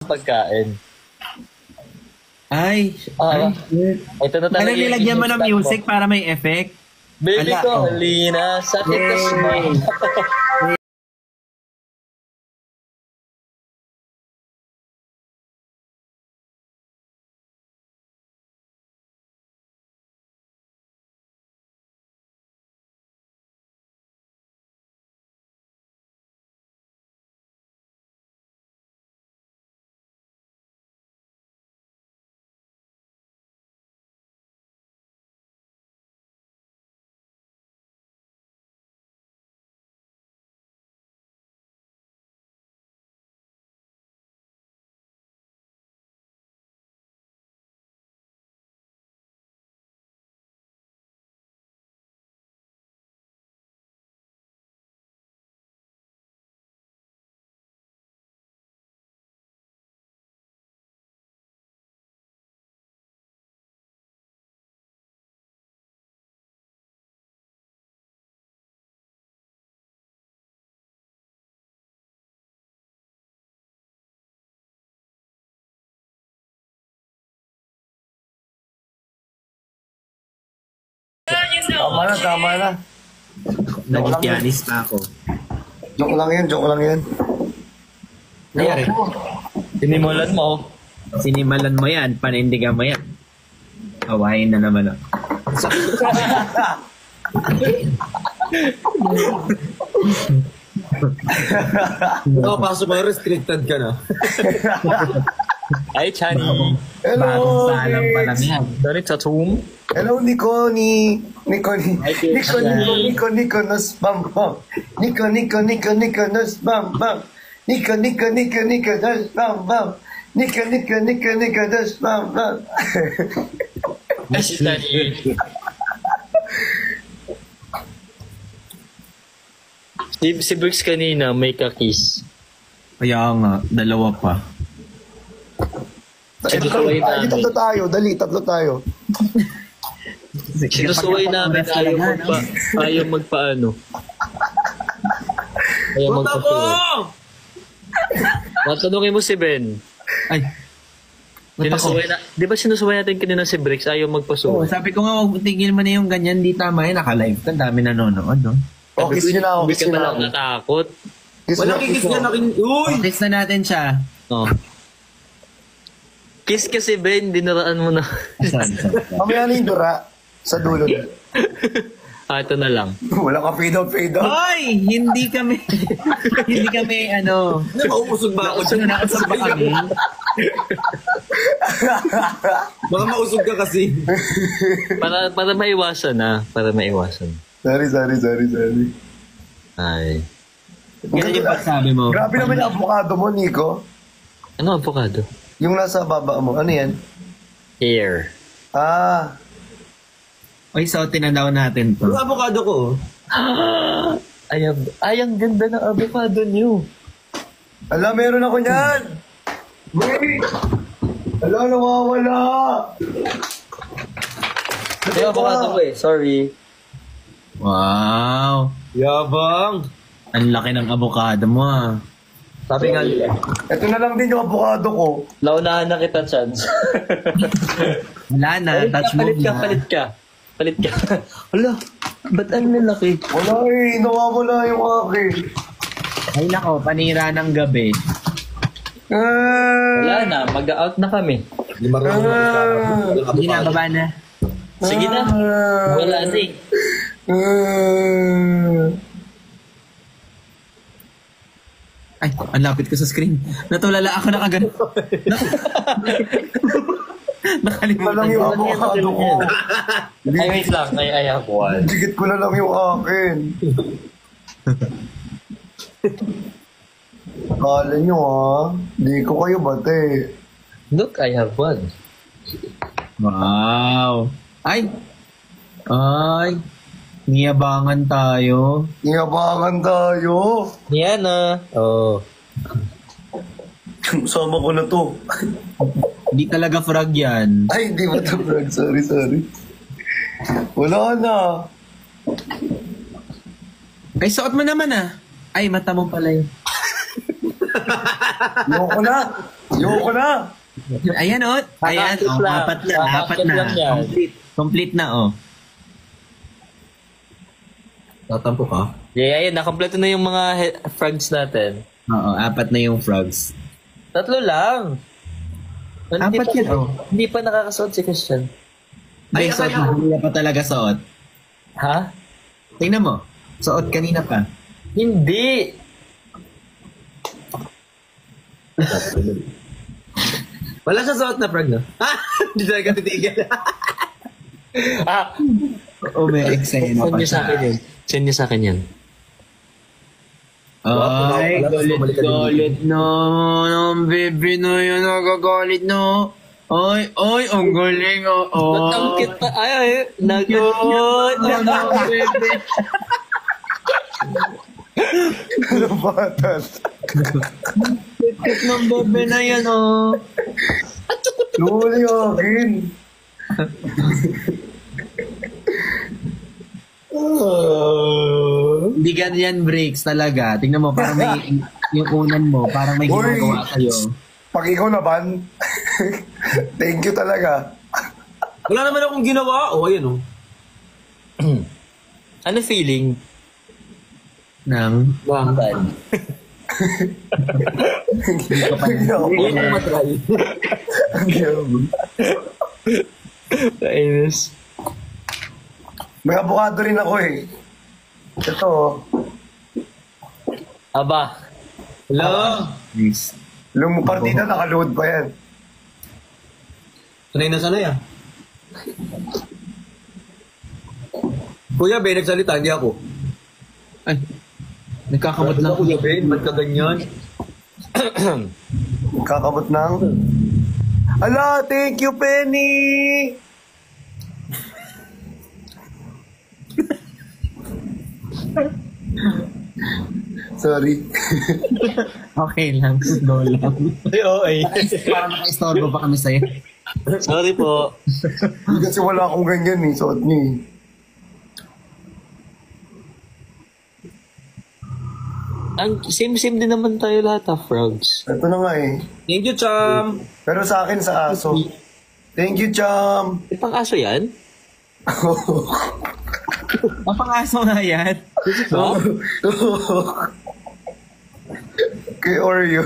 pagkain. Ay. Ito na talaga. Ano nilagyan mo ng music para may effect? Baby ko, halina, sakit na smile. Tama na. Naging pianist pa ako. Joke lang yan. Nangyari? Sinimalan mo yan, panindigan mo yan. Awahin na naman ako. Pasok mo, restricted ka na. Ay, Chani. Hello. Bagong salam pa lang yan. Sorry, Tatum. Hello, Nico nos bam bam. Nico nos bam bam. Nico nos bam bam. Nico nos bam bam. Ay, si Chani. Si Briggs kanina may kakis. Kaya nga, dalawa pa. Tatlo tayo. Sinusuway namin ayaw magpaano. Ayaw magpasuway. Natanungin mo si Ben. Ay. Di ba sinusuway natin kanina si Briggs ayaw magpasuway? Sabi ko nga, tigil mo na yung ganyan, di tama yun, naka-live ka, dami nanonood, no? Kiss nyo na ako. Hindi ka malang natakot. Walang kikis niya nakin. Uy! Kiss na natin siya. Oh. Kiss kasi Ben, dinaraan mo na. Mamaya na yung dura sa dulo. Ito na lang. Wala ka fade out. Hoy! Hindi kami, Mauusog ba ako? Nakasab ba kami? Baka mausog ka kasi. Para maiwasan na. Sorry. Ay. Ganyan yung pagsabi mo. Grabe naman yung avocado mo, Nico. Ano avocado? Yung nasa baba mo. Ano yan? Hair. Oy, so tinanaw natin to. Yung avocado ko. Ay, ang ganda ng avocado niyo. Ala, meron ako niyan. Wait. Ala, nawawala. Yung avocado ko sorry. Wow. Yabang. Ang laki ng avocado mo, ah. Sabi nga nila. Ito na lang din yung avocado ko. Launahan na kita, chance. Wala na, touch mo na. Palit ka. Hala, ba't ang lalaki? Wala nawawala yung akin. Ay nako, panira ng gabi. Wala na, mag-out na kami. Hindi na, baba na. Sige na. Wala na eh. Ay, ang lapit ko sa screen. Natulala ako na kagad. Nakalimutan Walang yung avocado ko. Ay, wait lang. I have one. Digit ko na lang yung akin. Kala nyo di ko kayo bate. Look, I have one. Wow. Ay. Niyabangan tayo. Yan na. Oh. Sama ko na to. Hindi talaga frog yan. Ay, hindi mo to, Brad. Sorry. Wala na. Ay, suot mo naman, ah. Ay, mata mo pala yun. Ayoko na. Ayoko na. Ayan o. Ayan. Kakakit Oh, lang. apat na. Apat Kakakit na. lang yan. Complete na oh. Tatampo ka? Yeah, ayun. Nakompleto na yung mga frogs natin. Oo, apat na yung frogs. 3 lang. Apat yan, oh. Hindi pa nakakasuot si Christian. Ay, suot mo. Kanina pa talaga suot. Ha? Tingnan mo. Suot kanina pa. Hindi. Wala siya suot na frog, no? Hindi talaga titigil. Oo, may eksena Send pa niyo sa akin siya. yan. Send niyo sa akin yan. Ay, galit no. Ang baby no yun, nagagalit no. Ay, ang galing oh. Ba't ang cute pa? Ay, nag-oy. baby. Ano ba ito? Cute ng baby na yan oh. Huli akin. Hindi ganyan breaks talaga. Tingnan mo, parang may, yung unan mo, parang may Uy. ginagawa kayo. Pag ikaw naman, thank you talaga. Wala naman akong ginawa. O, ayan, oh. Ano feeling? Nang, Buhakan. hindi ko pa Hindi ako. Hindi mo matry. Ang ginawa. Kainis. May abukado rin ako eh. Ito oh. Aba. Hello? Please. Yung partida nakaload pa yan. Sanay na sanay, ah. Kuya Ben, nagsalita, hindi ako. Ay, nagkakamot lang. Kuya Ben, ba't ka ganyan? Kakabot ng... Ala, thank you, Penny! Sorry. Okay lang, go lang. Ay, okay. Parang naka-istorbo pa kami sa'yo. Sorry po. Kasi wala akong ganyan eh, suot niya eh. Ang same-same din naman tayo lahat frogs. Ito na nga eh. Thank you, Cham. Pero sa akin sa aso. Thank you, Cham! May pang-aso yan? Ang pang-aso nga yan. No? Kay Oreo.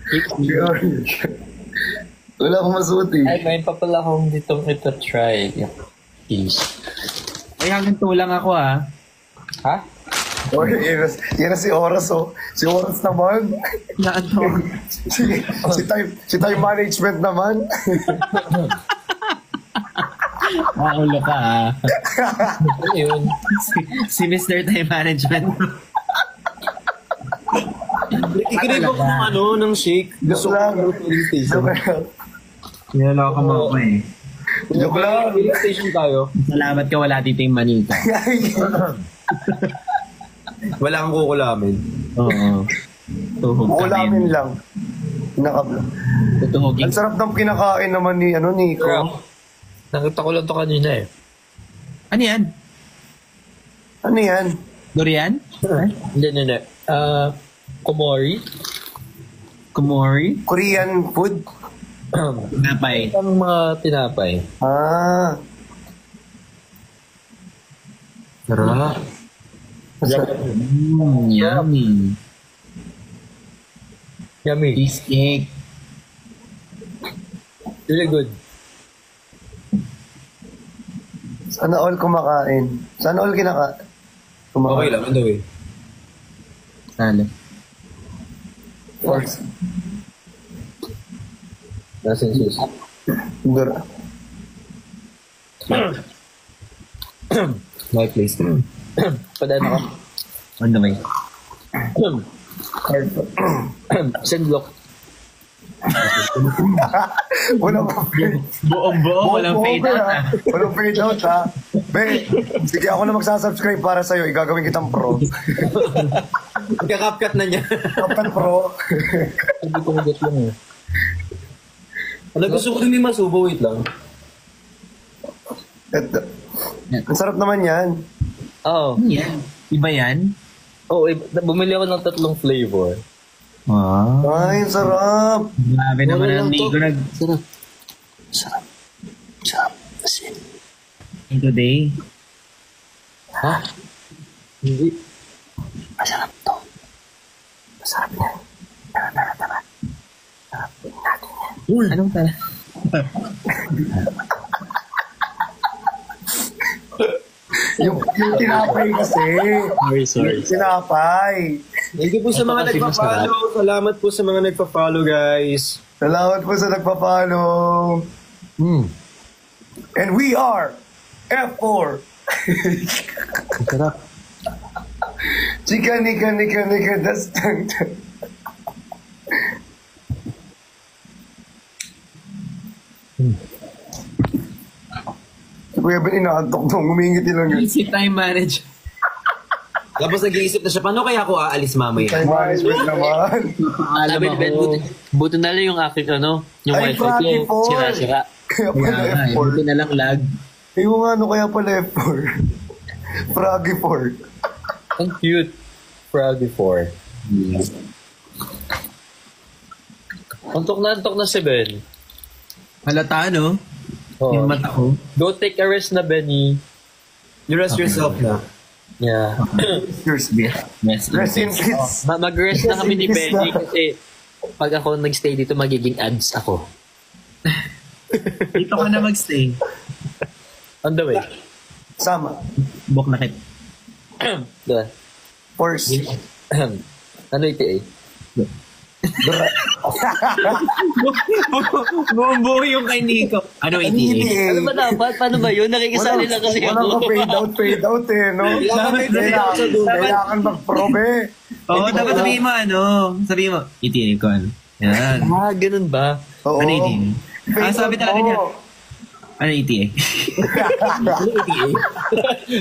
Kay Oreo. Wala akong masuot eh. Ay, may pa pala akong ditong ito try. Please. Ay, hanggang tulang ako ah. Ha? Oy, yan na si Oras oh. Si Oras naman. Naano? si time management naman. Makulo ka ah. Ano yun? Si Mr. Time Management. Ikinig ako ng ano, ng shake. Gusto ko lang. ng filling station. Joke lang. Niloloko mo ako eh. Joke lang. Filling station tayo. Salamat ka wala dito yung manita. Wala kang kukulamin. Oo. Tuhog ka Ulamin lang. Nakabla. Tutuhogin. Ang sarap ng kinakain naman ni Nico. Nakita ko lang to kanina eh. Ano yan? Ano yan? Durian? Hindi. Komori. Kumori? Korean food? Napay. Ang mga tinapay. Ah. Tara. Yummy. Yummy. Cheesecake. Really good. Sana all kumakain. Sana all kumakain. Okay lang, on the way. Salo. Force. Nasa sus. Dura. My place. Padaan ako. On the way. Sendlock. Walang fade. Buong walang fade out ah. Walang fade out ha. Be, sige ako na magsasubscribe para sa'yo. Igagawin kitang pro. Kakapkat na niya. Kapag pro. Hindi ko magat lang eh. Ano gusto ko din masubo, wait lang. Ito. Ang sarap naman yan. Oo. Ano yan? Iba yan? Oo, bumili ako ng 3 flavor. Wow. Ay, ang sarap. Grabe naman ang Nico Sarap. Sarap. Sarap. Asin. today. Ha? Hindi. Masarap to. Masarap yan. Tara. Sarap natin yan. Anong tala? Yung tinapay kasi. Sorry. Yung tinapay. Thank you po sa mga kasi nagpa-follow. Salamat po sa mga nagpa-follow, guys. Salamat po sa nagpa-follow. And we are F4. Sarap. Chika, nika, das, tang. Kuya Ben, inaantok nung humingit lang yun. Easy time manager. Tapos nag-iisip na siya, paano kaya ako aalis mamaya? Time management naman. Alam Sabi ako. ni Ben, buti na lang yung aking yung Ay, wifi ko, Froggy Four. sira-sira. Kaya pala Yeah, F4. buti na lang lag. Yung ano kaya pala F4. Froggy 4. Ang cute. Froggy 4. Antok na si Ben. Halata, no? Oo. Yung mata ko. Go take a rest na, Benny. You rest yourself na. Yeah. Yours, Yes. Rest in peace. Mag-rest na kami ni Yes, Benny na. kasi pag ako nag-stay dito, magiging ads ako. Dito ka na magstay. On the way. Sama. Bok na kit. Diba? Force. Ano ito eh? Buong yung kay Nico. Ano Ano ba dapat? Paano ba yun? Nakikisali lang kasi Wala ako. ka fade out eh, no? Kailangan mag-probe. Oo, dapat sabihin mo Sabihin mo, itinib ko ano. Yan. Ganun ba? Oo. Ano itinib? Sabi talaga niya. Ano ETA?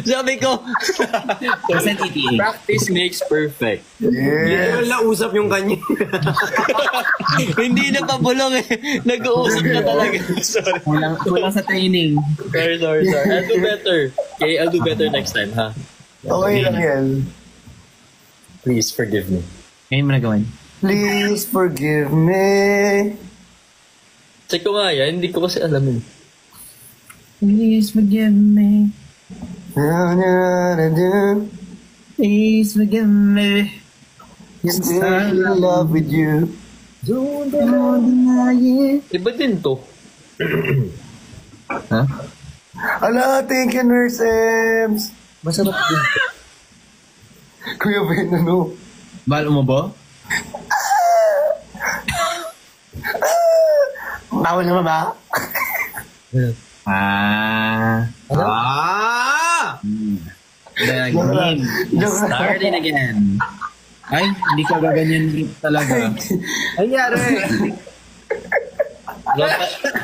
Sabi ko, Percent ETA. practice makes perfect. Yes. Wala usap yung kanya. Hindi na pabulong eh. Nag-uusap na talaga. Sorry. Kulang sa training. Sorry. I'll do better. Okay, I'll do better next time, ha? Okay lang yan. Please forgive me. Ngayon mo nagawan. Please forgive me. Check ko nga yan. Hindi ko kasi alam yun. Please forgive me. Na, na, na, na. Please forgive me. Still in love with you. Don't deny it. Iba din to. Ha? Ala, thank you, Nurse Ems. Masarap din to. Kuya Ben, ano? Bahal umubo? Bawal naman ba? Again. Joke lang. Starting again. Ay, hindi ka gaganyan talaga. Ay, yari.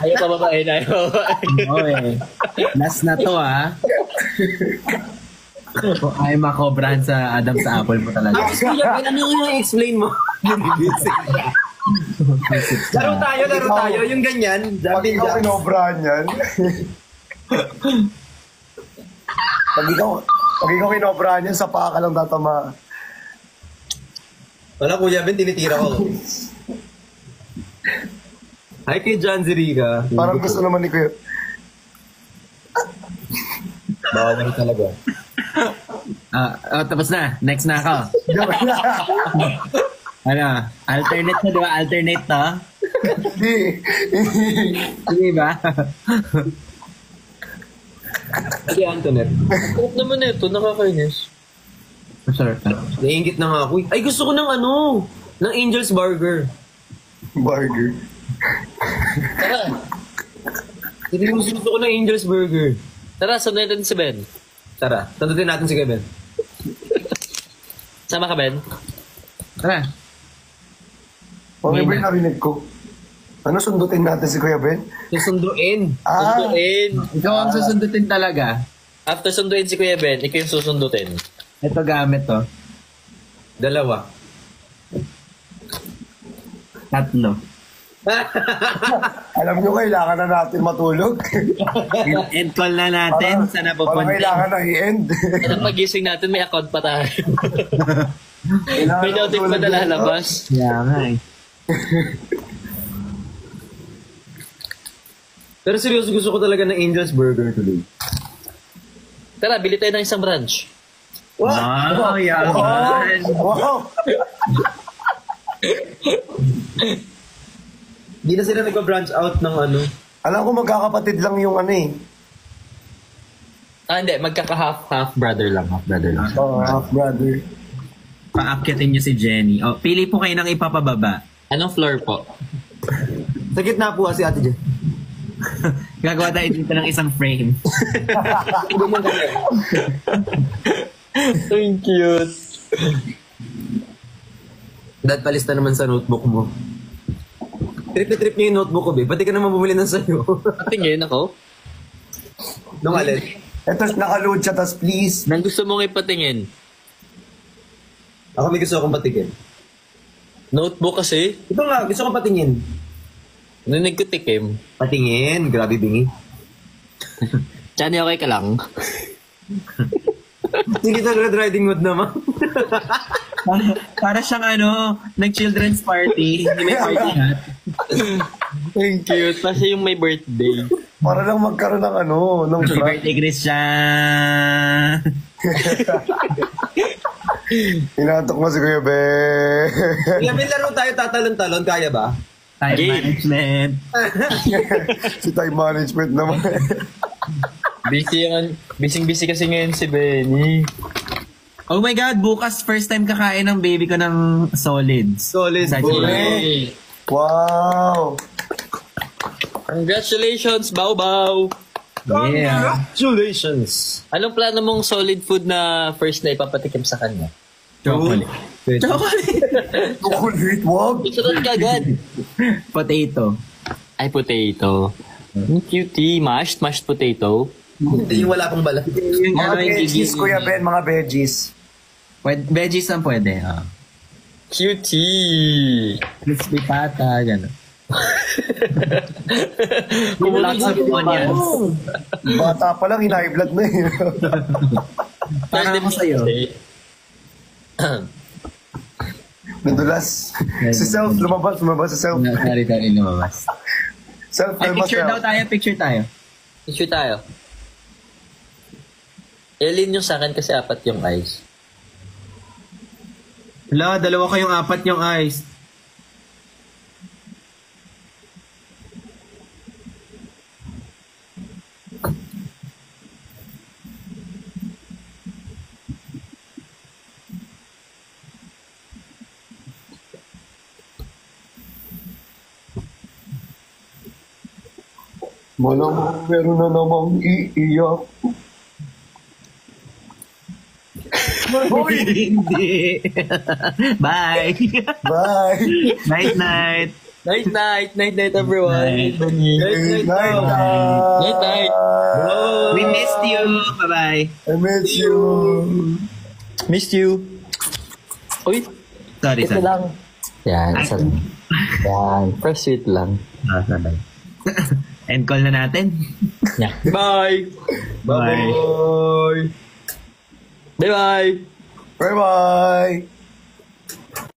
Ayaw pa babae na. Oo eh. Last na to Kung ay makobrahan sa Adam sa Apple mo talaga. Tapos kuya, ano yung explain mo? Laro tayo. Yung ganyan. Pag Jumping ikaw jacks. kinobrahan yan. Pag ikaw kinobrahan yan, sa paa ka lang tatama. Wala kuya, Ben, tinitira ko. Hi kay John Zerica. Parang gusto naman ni Kuya. Bawal na rin talaga. Tapos na. Next na ako. Joke lang. Ano? Alternate na, di ba? Alternate to? Hindi. Hindi ba? Kasi Antoinette. Sarap naman ito. Nakakainis. Masarap ka. Naiingit na nga ako. Ay, gusto ko ng ng Angel's Burger. Burger. Tara. Gusto ko ng Angel's Burger. Tara, sundan natin si Ben. Tara, tandutin natin si Kevin. Sama ka, Ben? Tara. Okay ba yung narinig ko? Ano sundutin natin si Kuya Ben? Susunduin. Sunduin. Ikaw ang susundutin talaga. After sunduin si Kuya Ben, ikaw yung susundutin. Ito gamit to. Dalawa. Tatlo. Alam nyo, kailangan na natin matulog. End call na natin. Sana Parang pupunta. kailangan na i-end. Ang pagising natin, may account pa tayo. Kailangan May notif pa matulog na yun, lalabas. Kaya nga eh. Pero seryoso, gusto ko talaga ng Angel's Burger today. Tara, bili tayo ng isang branch. Wow, yaman. Wow! Hindi na sila nagpa-branch out ng ano. Alam ko magkakapatid lang yung ano eh. Hindi. Magkaka-half brother lang. Half brother lang. Oh, half brother. Paakyatin niyo si Jenny. O, pili po kayo ng ipapababa. Anong floor po? Sa gitna po si Ate Jen. Gagawa tayo dito ng isang frame. Ang cute. Dad, palista naman sa notebook mo. Trip na trip niyo yung notebook ko, be. Pati ka naman bumili ng sayo. Patingin ako. Nung alin? Eto, nakaload siya, tas please. Nang gusto mong ipatingin. Ako may gusto akong patingin. Notebook kasi. Ito nga, gusto ko patingin. Nung nagkutikim. Patingin, grabe bingi. Chani, okay ka lang? Sige na Red Riding Hood naman. Para siyang nag-children's party. Hindi may party hat. Ang cute. Kasi yung may birthday. Para lang magkaroon ng ng Happy front. birthday, Christian! Inaantok mo si Kuya Be. Kaya may laro tayo tatalon-talon, kaya ba? Time Game. management. Si time management naman. Busy kasi ngayon si Benny. Oh my God, bukas first time kakain ng baby ko ng solids. Solid Sa boy. Hey. Wow! Congratulations, Bao. Yeah. Congratulations! Anong plano mong solid food na first na ipapatikim sa kanya? Chocolate. Chocolate. Chocolate, wag! Sunod ka agad. Potato. Ay, potato. Cutie. Mashed potato. Yung wala pang bala. Yung Mga yung veggies, Kuya Ben, mga veggies. Veggies lang pwede. Cutie. Crispy pata, gano'n. Lots of onions. Bata pa lang, high blood na eh. Para ako sa'yo. Nadulas. Si Self, lumabas si Self. Sorry, lumabas. Self, Ay, kalma picture daw Self. tayo, picture tayo. Issue tayo. Alin yung sa akin kasi apat yung eyes. Hala, dalawa kayong apat yung eyes. Malamang meron na namang iiyak. Hindi. Bye. Bye! Night, night. Night, everyone. Night. Night, night! Night. We missed you. Bye-bye. I miss you! Missed you. Uy, Sorry, ito sorry. lang. Yan, isa lang. Yan, first sweet lang. Sorry. End call na natin. Yeah. Bye. Bye. Bye! Bye-bye. Bye-bye!